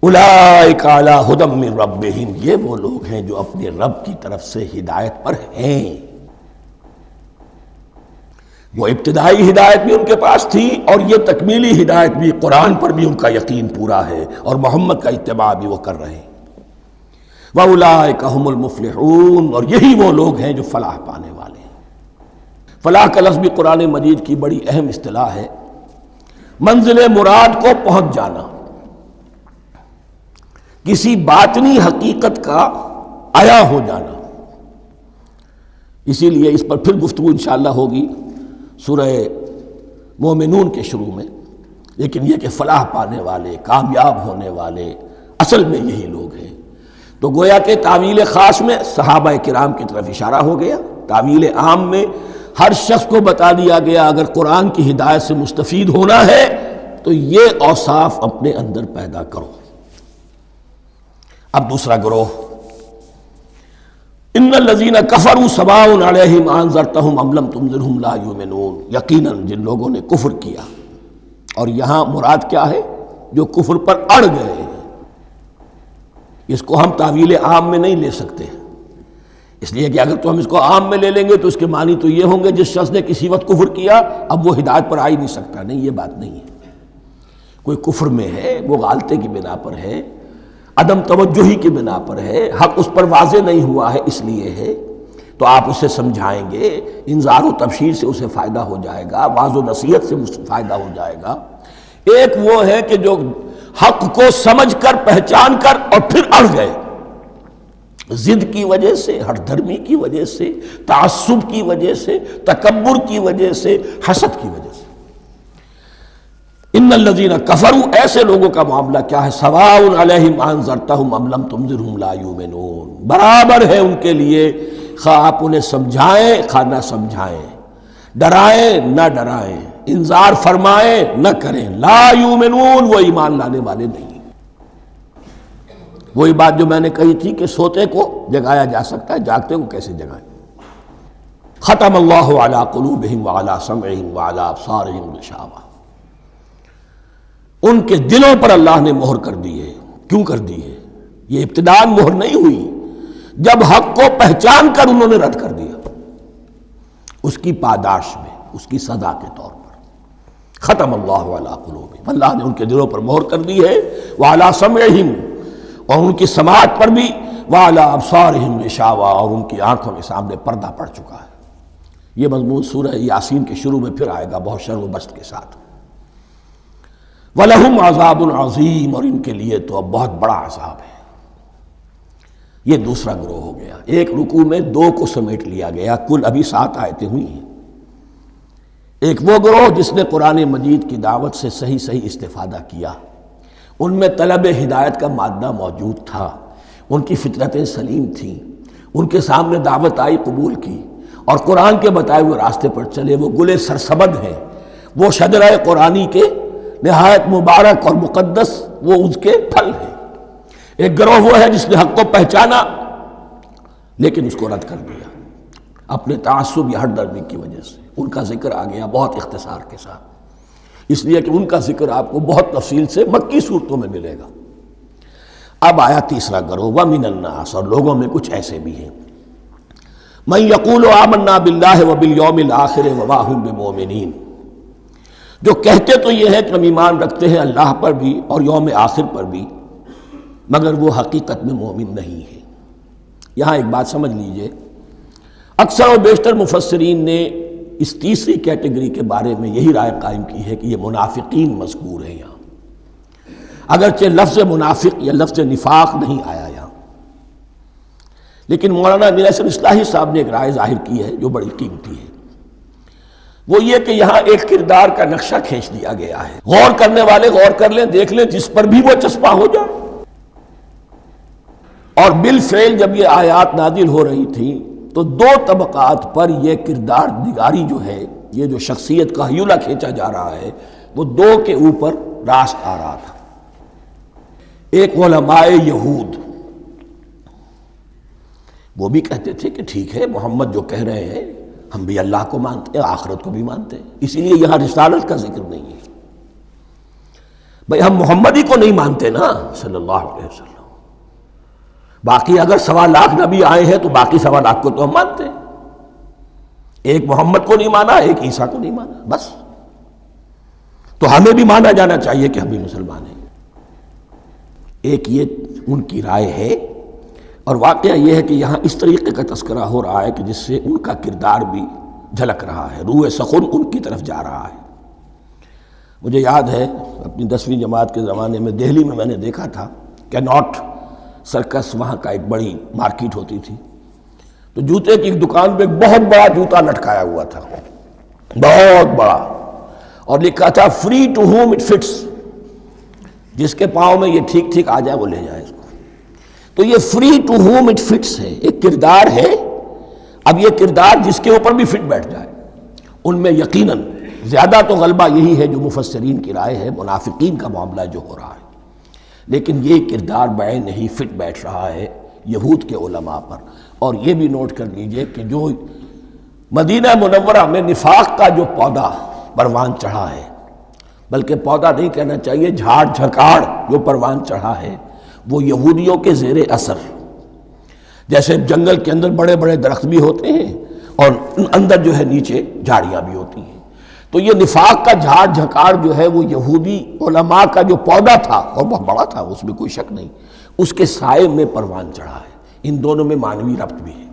اولئک علی ھدی من ربہم، یہ وہ لوگ ہیں جو اپنے رب کی طرف سے ہدایت پر ہیں۔ وہ ابتدائی ہدایت بھی ان کے پاس تھی اور یہ تکمیلی ہدایت بھی، قرآن پر بھی ان کا یقین پورا ہے اور محمد کا اتباع بھی وہ کر رہے ہیں۔ وَأُولَٰئِكَ هُمُ الْمُفْلِحُونَ، اور یہی وہ لوگ ہیں جو فلاح پانے والے ہیں۔ فلاح کا لفظ بھی قرآن مجید کی بڑی اہم اصطلاح ہے، منزل مراد کو پہنچ جانا، کسی باطنی حقیقت کا عیا ہو جانا۔ اسی لیے اس پر پھر گفتگو انشاءاللہ ہوگی سورہ مومنون کے شروع میں، لیکن یہ کہ فلاح پانے والے، کامیاب ہونے والے اصل میں یہی لوگ ہیں۔ تو گویا کہ تعویل خاص میں صحابہ کرام کی طرف اشارہ ہو گیا، تعویل عام میں ہر شخص کو بتا دیا گیا اگر قرآن کی ہدایت سے مستفید ہونا ہے تو یہ اوصاف اپنے اندر پیدا کرو۔ اب دوسرا گروہ، ان الذین کفروا سواء علیہم انذرتہم ام لم تنذرہم لا یؤمنون، یقیناً جن لوگوں نے کفر کیا، اور یہاں مراد کیا ہے؟ جو کفر پر اڑ گئے ہیں۔ اس کو ہم تعویل عام میں نہیں لے سکتے، اس لیے کہ اگر تو ہم اس کو عام میں لے لیں گے تو اس کے معنی تو یہ ہوں گے جس شخص نے کسی وقت کفر کیا اب وہ ہدایت پر آ ہی نہیں سکتا۔ نہیں، یہ بات نہیں ہے۔ کوئی کفر میں ہے، وہ غالطے کی بنا پر ہے، عدم توجہی کی بنا پر ہے، حق اس پر واضح نہیں ہوا ہے اس لیے ہے، تو آپ اسے سمجھائیں گے، انذار و تبشیر سے اسے فائدہ ہو جائے گا، واعظ و نصیحت سے فائدہ ہو جائے گا۔ ایک وہ ہے کہ جو حق کو سمجھ کر، پہچان کر اور پھر اڑ گئے، ضد کی وجہ سے، ہٹ دھرمی کی وجہ سے، تعصب کی وجہ سے، تکبر کی وجہ سے، حسد کی وجہ سے۔ ان الذین کفروا، ایسے لوگوں کا معاملہ کیا ہے؟ سواء علیہم انذرتہم ام لم تنذرہم لا یؤمنون، برابر ہے ان کے لیے خواہ آپ انہیں سمجھائیں خواہ نہ سمجھائیں، ڈرائیں نہ ڈرائیں، انذار فرمائیں نہ کریں، لا یؤمنون، وہ ایمان لانے والے نہیں۔ وہی بات جو میں نے کہی تھی کہ سوتے کو جگایا جا سکتا ہے، جاگتے کو کیسے جگائیں؟ ختم اللہ علی قلوبہم وعلی سمعہم وعلی ابصارہم غشاوہ، ان کے دلوں پر اللہ نے مہر کر دی ہے۔ کیوں کر دی ہے؟ یہ ابتداءً مہر نہیں ہوئی، جب حق کو پہچان کر انہوں نے رد کر دیا، اس کی پاداش میں، اس کی سزا کے طور پر۔ ختم اللہ علی قلوبہم، اللہ نے ان کے دلوں پر مہر کر دی ہے، وعلی سمعہم، اور ان کی سماعت پر بھی، وعلی ابصارہم غشاوہ، اور ان کی آنکھوں کے سامنے پردہ پڑ چکا ہے۔ یہ مضمون سورہ یاسین کے شروع میں پھر آئے گا بہت شر و بست کے ساتھ۔ وَلَهُمْ عَذَابٌ عَظِيمٌ، اور ان کے لیے تو اب بہت بڑا عذاب ہے۔ یہ دوسرا گروہ ہو گیا، ایک رکوع میں دو کو سمیٹ لیا گیا، کل ابھی 7 آیتیں ہوئی ہیں۔ ایک وہ گروہ جس نے قرآن مجید کی دعوت سے صحیح صحیح استفادہ کیا، ان میں طلب ہدایت کا مادہ موجود تھا، ان کی فطرتیں سلیم تھیں، ان کے سامنے دعوت آئی، قبول کی، اور قرآن کے بتائے ہوئے راستے پر چلے۔ وہ گلے سرسبد ہیں، وہ شجرہ قرآنی کے نہایت مبارک اور مقدس، وہ اس کے پھل ہیں۔ ایک گروہ وہ ہے جس نے حق کو پہچانا لیکن اس کو رد کر دیا اپنے تعصب یا ہٹ درمی کی وجہ سے۔ ان کا ذکر آ گیا بہت اختصار کے ساتھ، اس لیے کہ ان کا ذکر آپ کو بہت تفصیل سے مکی صورتوں میں ملے گا۔ اب آیا تیسرا گروہ، وَمِنَ النَّاسِ، اور لوگوں میں کچھ ایسے بھی ہیں، مَن يَقُولُ آمَنَّا بِاللَّهِ وَبِالْيَوْمِ الْآخِرِ وَمَا هُم بِمُؤْمِنِينَ، جو کہتے تو یہ ہے کہ ہم ایمان رکھتے ہیں اللہ پر بھی اور یوم آخر پر بھی، مگر وہ حقیقت میں مومن نہیں ہے۔ یہاں ایک بات سمجھ لیجئے، اکثر و بیشتر مفسرین نے اس تیسری کیٹیگری کے بارے میں یہی رائے قائم کی ہے کہ یہ منافقین مذکور ہیں یہاں، اگرچہ لفظ منافق یا لفظ نفاق نہیں آیا یہاں، لیکن مولانا امیر احسن اصلاحی صاحب نے ایک رائے ظاہر کی ہے جو بڑی قیمتی ہے، وہ یہ کہ یہاں ایک کردار کا نقشہ کھینچ دیا گیا ہے۔ غور کرنے والے غور کر لیں، دیکھ لیں، جس پر بھی وہ چسپاں ہو جائے۔ اور بالفعل جب یہ آیات نازل ہو رہی تھیں تو دو طبقات پر یہ کردار نگاری جو ہے، یہ جو شخصیت کا ہیولہ کھینچا جا رہا ہے، وہ دو کے اوپر راست آ رہا تھا۔ ایک علماء یہود، وہ بھی کہتے تھے کہ ٹھیک ہے محمد جو کہہ رہے ہیں ہم بھی اللہ کو مانتے ہیں، آخرت کو بھی مانتے ہیں، اسی لیے یہاں رسالت کا ذکر نہیں ہے۔ بھئی ہم محمد ہی کو نہیں مانتے نا صلی اللہ علیہ وسلم، باقی اگر 1.25 نبی آئے ہیں تو باقی 1.25 کو تو ہم مانتے ہیں، ایک محمد کو نہیں مانا، ایک عیسیٰ کو نہیں مانا، بس۔ تو ہمیں بھی مانا جانا چاہیے کہ ہم بھی مسلمان ہیں۔ ایک یہ ان کی رائے ہے، اور واقعہ یہ ہے کہ یہاں اس طریقے کا تذکرہ ہو رہا ہے کہ جس سے ان کا کردار بھی جھلک رہا ہے، روح سخن ان کی طرف جا رہا ہے۔ مجھے یاد ہے اپنی 10ویں جماعت کے زمانے میں دہلی میں نے دیکھا تھا کہ ناٹ سرکس، وہاں کا ایک بڑی مارکیٹ ہوتی تھی، تو جوتے کی ایک دکان پہ ایک بہت بڑا جوتا لٹکایا ہوا تھا، بہت بڑا، اور لکھا تھا free to home it fits, جس کے پاؤں میں یہ ٹھیک ٹھیک آ جائے وہ لے جائے اس کو۔ تو یہ free to home it fits ہے، ایک کردار ہے، اب یہ کردار جس کے اوپر بھی فٹ بیٹھ جائے، ان میں یقیناً زیادہ تو غلبہ یہی ہے جو مفسرین کی رائے ہے، منافقین کا معاملہ جو ہو رہا ہے، لیکن یہ کردار بعین نہیں فٹ بیٹھ رہا ہے یہود کے علماء پر۔ اور یہ بھی نوٹ کر لیجئے کہ جو مدینہ منورہ میں نفاق کا جو پودا پروان چڑھا ہے، بلکہ پودا نہیں کہنا چاہیے، جھاڑ جھکاڑ جو پروان چڑھا ہے، وہ یہودیوں کے زیر اثر، جیسے جنگل کے اندر بڑے بڑے درخت بھی ہوتے ہیں اور اندر جو ہے نیچے جھاڑیاں بھی ہوتی ہیں، تو یہ نفاق کا جھاڑ جھکاڑ جو ہے وہ یہودی علماء کا جو پودا تھا، اور بہت بڑا تھا، اس میں کوئی شک نہیں، اس کے سائے میں پروان چڑھا ہے۔ ان دونوں میں معنوی ربط بھی ہے۔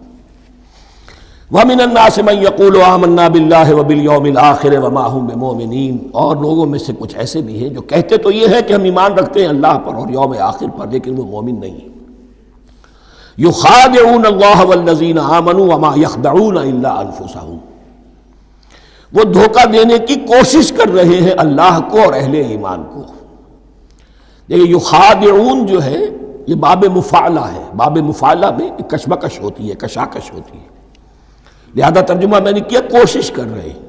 وَمِنَ النَّاسِ مَن يَقُولُ آمَنَّا بِاللَّهِ وَبِالْيَوْمِ الْآخِرِ وَمَا هُم بِمُؤْمِنِينَ، اور لوگوں میں سے کچھ ایسے بھی ہیں جو کہتے تو یہ ہے کہ ہم ایمان رکھتے ہیں اللہ پر اور یوم آخر پر، لیکن وہ مومن نہیں ہیں۔ يُخَادِعُونَ اللَّهَ وَالَّذِينَ آمَنُوا وَمَا يَخْدَعُونَ إِلَّا أَنفُسَهُمْ، وہ دھوکہ دینے کی کوشش کر رہے ہیں اللہ کو اور اہل ایمان کو۔ دیکھیں یخادعون جو ہے یہ باب مفعلہ ہے، باب مفعلہ میں کشمکش ہوتی ہے، کشاکش ہوتی ہے، لہذا ترجمہ میں نے کیا کوشش کر رہے ہیں۔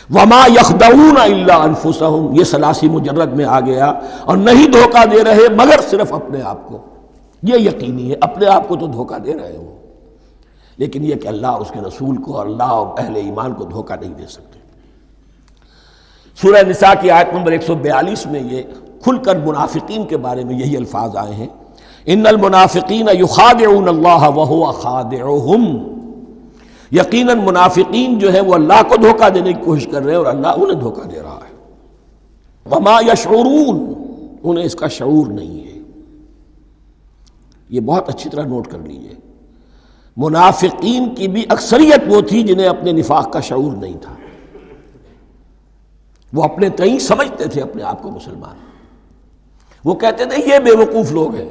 وما یخدعون الا انفسهم، یہ ثلاثی مجرد میں آ گیا، اور نہیں دھوکہ دے رہے مگر صرف اپنے آپ کو۔ یہ یقینی ہے اپنے آپ کو تو دھوکہ دے رہے ہو، لیکن یہ کہ اللہ اور اس کے رسول کو اور اللہ اور اہل ایمان کو دھوکہ نہیں دے سکتے۔ سورہ نساء کی آیت نمبر 142 میں یہ کھل کر منافقین کے بارے میں یہی الفاظ آئے ہیں، ان المنافقین یخادعون اللہ وہو خادعہم، یقیناً منافقین جو ہے وہ اللہ کو دھوکہ دینے کی کوشش کر رہے ہیں اور اللہ انہیں دھوکہ دے رہا ہے۔ وما یشعرون، انہیں اس کا شعور نہیں ہے۔ یہ بہت اچھی طرح نوٹ کر لیجئے، منافقین کی بھی اکثریت وہ تھی جنہیں اپنے نفاق کا شعور نہیں تھا، وہ اپنے تئیں سمجھتے تھے اپنے آپ کو مسلمان، وہ کہتے تھے یہ بے وقوف لوگ ہیں،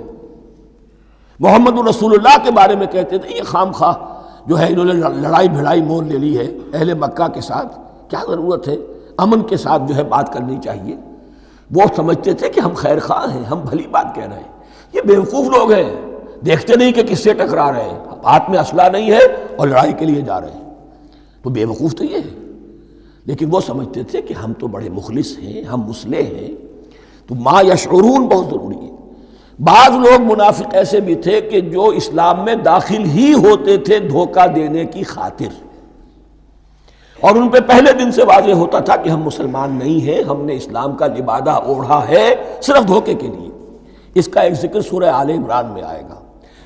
محمد رسول اللہ کے بارے میں کہتے تھے یہ خام خواہ جو ہے انہوں نے لڑائی بھڑائی مول لے لی ہے اہل مکہ کے ساتھ، کیا ضرورت ہے، امن کے ساتھ جو ہے بات کرنی چاہیے۔ وہ سمجھتے تھے کہ ہم خیر خواہ ہیں، ہم بھلی بات کہہ رہے ہیں، یہ بے وقوف لوگ ہیں، دیکھتے نہیں کہ کس سے ٹکرا رہے ہیں، ہاتھ میں اسلحہ نہیں ہے اور لڑائی کے لیے جا رہے ہیں، تو بے وقوف تو یہ ہے۔ لیکن وہ سمجھتے تھے کہ ہم تو بڑے مخلص ہیں، ہم مصلح ہیں، تو ما یشعرون بہت ضروری ہے۔ بعض لوگ منافق ایسے بھی تھے کہ جو اسلام میں داخل ہی ہوتے تھے دھوکہ دینے کی خاطر، اور ان پہ پہلے دن سے واضح ہوتا تھا کہ ہم مسلمان نہیں ہیں، ہم نے اسلام کا لبادہ اوڑھا ہے صرف دھوکے کے لیے۔ اس کا ایک ذکر سورہ آل عمران میں آئے گا،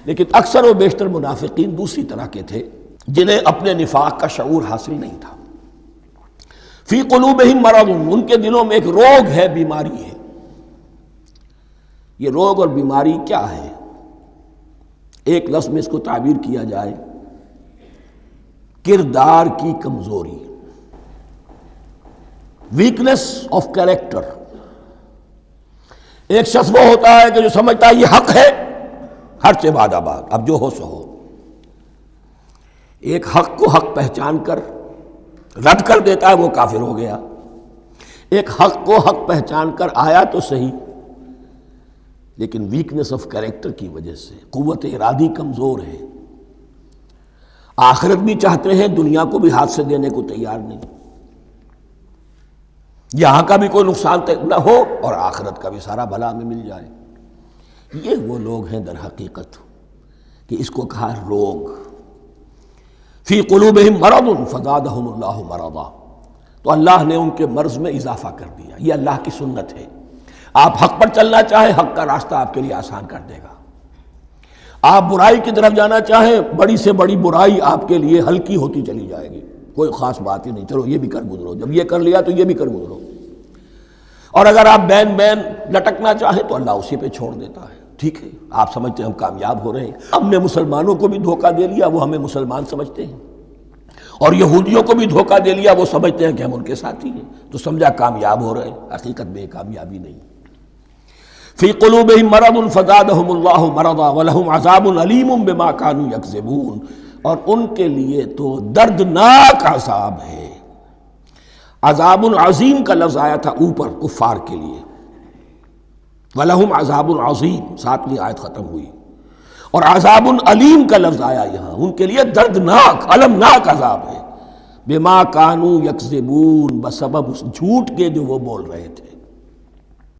لیکن اکثر و بیشتر منافقین دوسری طرح کے تھے جنہیں اپنے نفاق کا شعور حاصل نہیں تھا۔ فی قلوبہم مرض، ان کے دلوں میں ایک روگ ہے، بیماری ہے۔ یہ روگ اور بیماری کیا ہے؟ ایک لفظ میں اس کو تعبیر کیا جائے، کردار کی کمزوری، ویکنس آف کیریکٹر۔ ایک شخص وہ ہوتا ہے کہ جو سمجھتا ہے یہ حق ہے، ہر سے بعد آباد، اب جو ہو سو ہو۔ ایک حق کو حق پہچان کر رد کر دیتا ہے، وہ کافر ہو گیا۔ ایک حق کو حق پہچان کر آیا تو صحیح، لیکن ویکنس آف کیریکٹر کی وجہ سے قوت ارادی کمزور ہے، آخرت بھی چاہتے ہیں، دنیا کو بھی ہاتھ سے دینے کو تیار نہیں، یہاں کا بھی کوئی نقصان نہ ہو اور آخرت کا بھی سارا بھلا میں مل جائے۔ یہ وہ لوگ ہیں در حقیقت کہ اس کو کہا روگ۔ فی قلوبہم مرض فزادہم اللہ مرضا، تو اللہ نے ان کے مرض میں اضافہ کر دیا۔ یہ اللہ کی سنت ہے، آپ حق پر چلنا چاہیں حق کا راستہ آپ کے لیے آسان کر دے گا، آپ برائی کی طرف جانا چاہیں بڑی سے بڑی برائی آپ کے لیے ہلکی ہوتی چلی جائے گی، کوئی خاص بات ہی نہیں، چلو یہ بھی کر گزرو، جب یہ کر لیا تو یہ بھی کر گزرو۔ اور اگر آپ بین بین لٹکنا چاہیں تو اللہ اسی پہ چھوڑ دیتا ہے، ٹھیک ہے آپ سمجھتے ہیں ہم کامیاب ہو رہے ہیں، ہم نے مسلمانوں کو بھی دھوکہ دے لیا، وہ ہمیں مسلمان سمجھتے ہیں، اور یہودیوں کو بھی دھوکہ دے لیا، وہ سمجھتے ہیں کہ ہم ان کے ساتھی ہیں، تو سمجھا کامیاب ہو رہے ہیں، حقیقت میں کامیابی نہیں۔ فی قلوبہم مرض فزادہم اللہ مرضا ولہم عذاب علیم بما کانوا یکذبون، اور ان کے لیے تو دردناک عذاب ہے۔ عذاب عظیم کا لفظ آیا تھا اوپر کفار کے لیے، وَلَهُمْ عَذَابٌ عَظِيمٌ، 7ویں آیت ختم ہوئی، اور عذاب علیم کا لفظ آیا یہاں، ان کے لیے دردناک المناک عذاب ہے، بما کانوا یکذبون، بسبب اس جھوٹ کے جو وہ بول رہے تھے۔